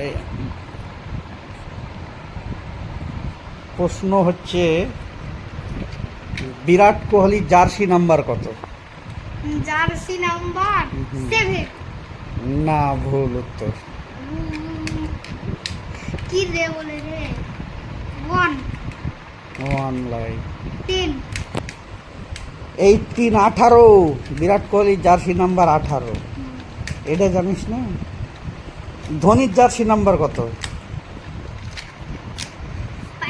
এই প্রশ্ন হচ্ছে বিরাট কোহলির জার্সি নাম্বার কত? Jersey number 7। না, ভুল উত্তর। কি রে বলে রে? 1 লাই 10। 18 বিরাট কোহলির জার্সি নাম্বার 18। এটা জানিস না? ধোনির জার্সি নাম্বার কত?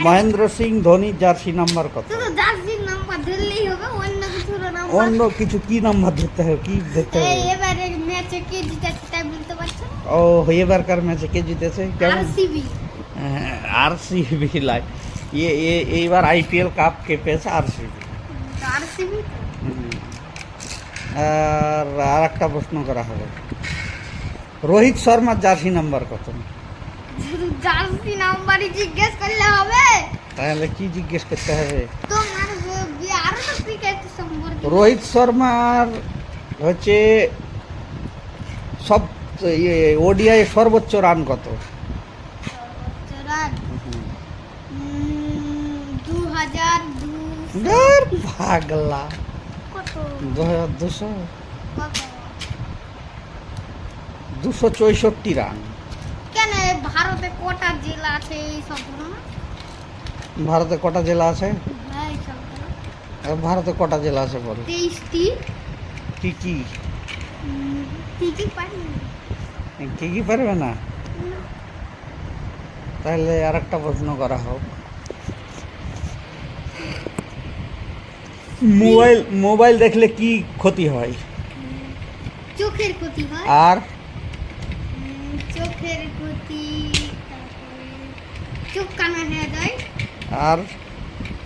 মহেন্দ্র সিং ধোনির জার্সি নাম্বার কত? শুধু জার্সি নাম্বার ধরলেই হবে, অন্য কিছু নাম্বার? অন্য কিছু কি নাম্বার ধরতে হবে? কি ধরতে হবে? এবারে ম্যাচে কে জিতেছে তাই বলতে পারছো? ও, এবারকার ম্যাচে কে জিতেছে? কেমন? আরসিবি। আরসিবি লাই এইবার আইপিএল কাপ কে পেয়েছে? আরসিবি। আরসিবি। আর একটা প্রশ্ন করা হবে, রোহিত শর্মার জার্সি নাম্বার কত? শুধু জার্সি নাম্বারই জিজ্ঞেস করলে হবে? তাহলে কি জিজ্ঞেস করতে হবে? তোমার আরো তো ক্রিকেট সম্পর্কে। রোহিত শর্মার হচ্ছে সব ওডিআই সর্বোচ্চ রান কত? রান 2200। পাগলা, কত? 2200 কত? 264 রান। কেন ভারতে কটা জেলা আছে এই সব ধরো না? ভারতে কটা জেলা আছে? হ্যাঁ এই সব ধরো। ভারতে কটা জেলা আছে বল? 23টি। কি কি? কি পারি? কি পারবে না? তাহলে আর একটা প্রশ্ন করা হোক, মোবাইল দেখলে কি ক্ষতি হয়? চোখের ক্ষতি হয়। আর চোখের ক্ষতি, তারপরে চোখ কানা হয়ে যায়। আর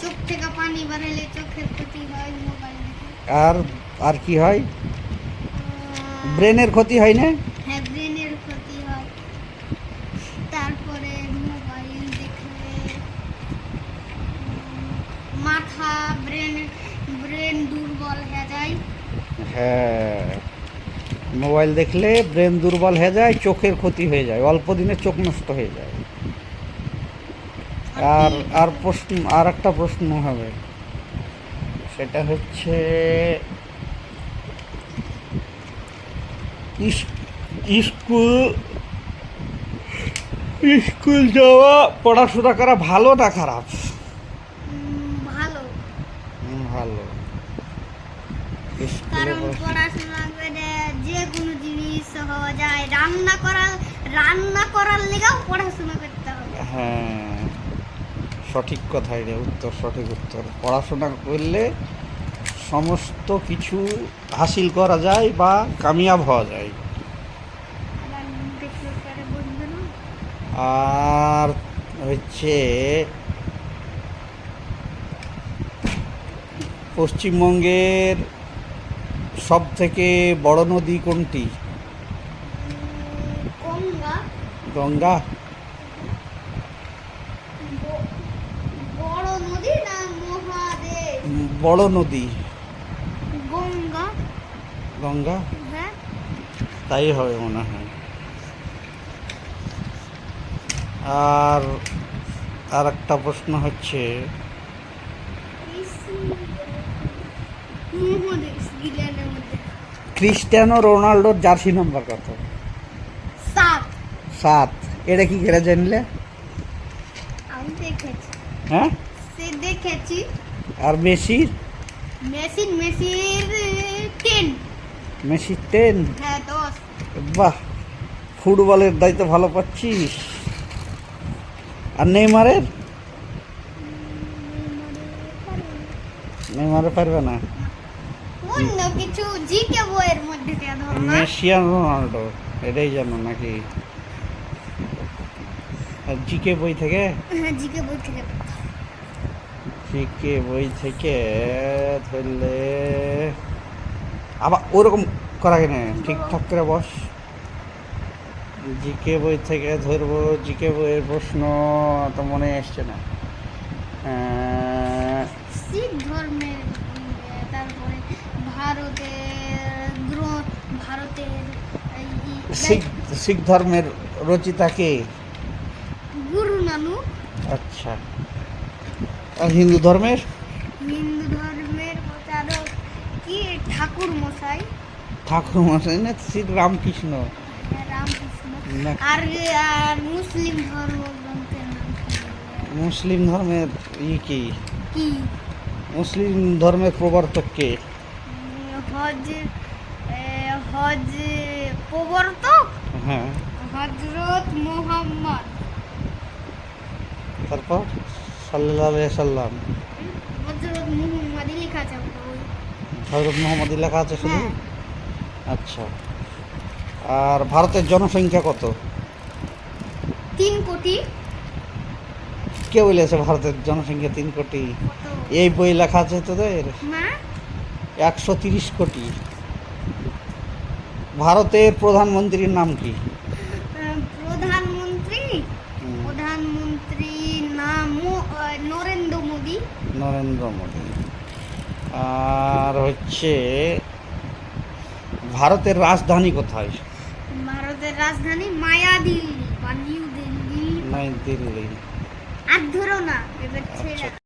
চোখ থেকে পানি বেরোলে চোখের ক্ষতি হয় মোবাইল দেখে। আর কি হয়? ব্রেনের ক্ষতি হয় না? হ্যাঁ, ব্রেনের ক্ষতি হয়। তারপরে মোবাইল দেখলে মাথা, ব্রেন দুর্বল হয়ে যায়। হ্যাঁ, মোবাইল দেখলে ব্রেন দুর্বল হয়ে যায়, চোখের ক্ষতি হয়ে যায়, অল্প দিনে চোখ নষ্ট হয়ে যায়। আর প্রশ্ন, আর একটা প্রশ্ন হবে, সেটা হচ্ছে স্কুল যাওয়া, পড়াশোনা করা ভালো না খারাপ? ভালো। ভালো। কারণ পড়াশোনা করে যে কোনো জিনিস হওয়া যায়। রান্না করার লেগেও পড়াশোনা করতে হবে। হ্যাঁ, সঠিক কথাই রে, উত্তর, সঠিক উত্তর। পড়াশোনা করলে সমস্ত কিছু হাসিল করা যায় বা কামিয়াব হওয়া যায়। আর হচ্ছে পশ্চিমবঙ্গের সব থেকে বড় নদী কোনটি? গঙ্গা। বড় নদী না মহাদেব? বড় নদী গঙ্গা। গঙ্গা, হ্যাঁ, তাই হবে মনে হয়। আর একটা প্রশ্ন হচ্ছে, ক্রিস্টিয়ানো রোনাল্ডোর জার্সি নাম্বার কত? 7। এটা কি করে জানলে? আমি দেখেছি। হ্যাঁ, দেখেছি। আর মেসির? মেসির 10। মেসির 10? হ্যাঁ, 10। বাহ, ফুটবলের দায়িত্ব ভালো পাচ্ছিস। আর নেইমারের? নেইমারে পারবে না। অন্য কিছু জিকে বইয়ের মধ্যে দিয়ে ধরো না। মেসি আর রোনাল্ডো এটাই জানো নাকি? আর জিকে বই থেকে? হ্যাঁ, জিকে বই থেকে। জিকে বই থেকে ধরলে আবার ওরকম করা কেন? ঠিকঠাক করে বস। জিকে বই থেকে ধরবো, জিকে বইয়ের প্রশ্ন তো মনে আসছে না। শিখ ধর্মের, তারপরে ভারতের শিখ শিখ ধর্মের রচিতা কে? গুরু নানক। আচ্ছা। আর হিন্দু ধর্মের? হিন্দু ধর্মের প্রচারক কি ঠাকুর মশাই, ঠাকুর মশাই না, শ্রী রামকৃষ্ণ রামকৃষ্ণ। না। আর আর মুসলিম ধর্মগ্রন্থের নাম কি? মুসলিম ধর্মের কি? কি মুসলিম ধর্মের প্রবর্তক কে? হজ হজ প্রবর্তক হ্যাঁ। হজরত মোহাম্মদ। তারপর সাল্লাল্লাহু আলাইহি সাল্লাম। হজরত মোহাম্মদই লেখা আছে বই। হযরত মুহাম্মদ লেখা আছে শুধু? হ্যাঁ। আচ্ছা। আর ভারতের জনসংখ্যা কত? 3 কোটি। কে বলেছে ভারতের জনসংখ্যা 3 কোটি? কত? এই বই লেখা আছে তোদের না 130 কোটি। ভারতের প্রধানমন্ত্রীর নাম কি? প্রধানমন্ত্রী প্রধানমন্ত্রীর নাম নরেন্দ্র মোদী। নরেন্দ্র মোদী। আর হচ্ছে ভারতের রাজধানী কোথায়? ভারতের রাজধানী মায়াদিল্লি বা নিউ দিল্লি। নয় দিল্লি। আর ধরো না এবার ছেড়ে আচ্ছা।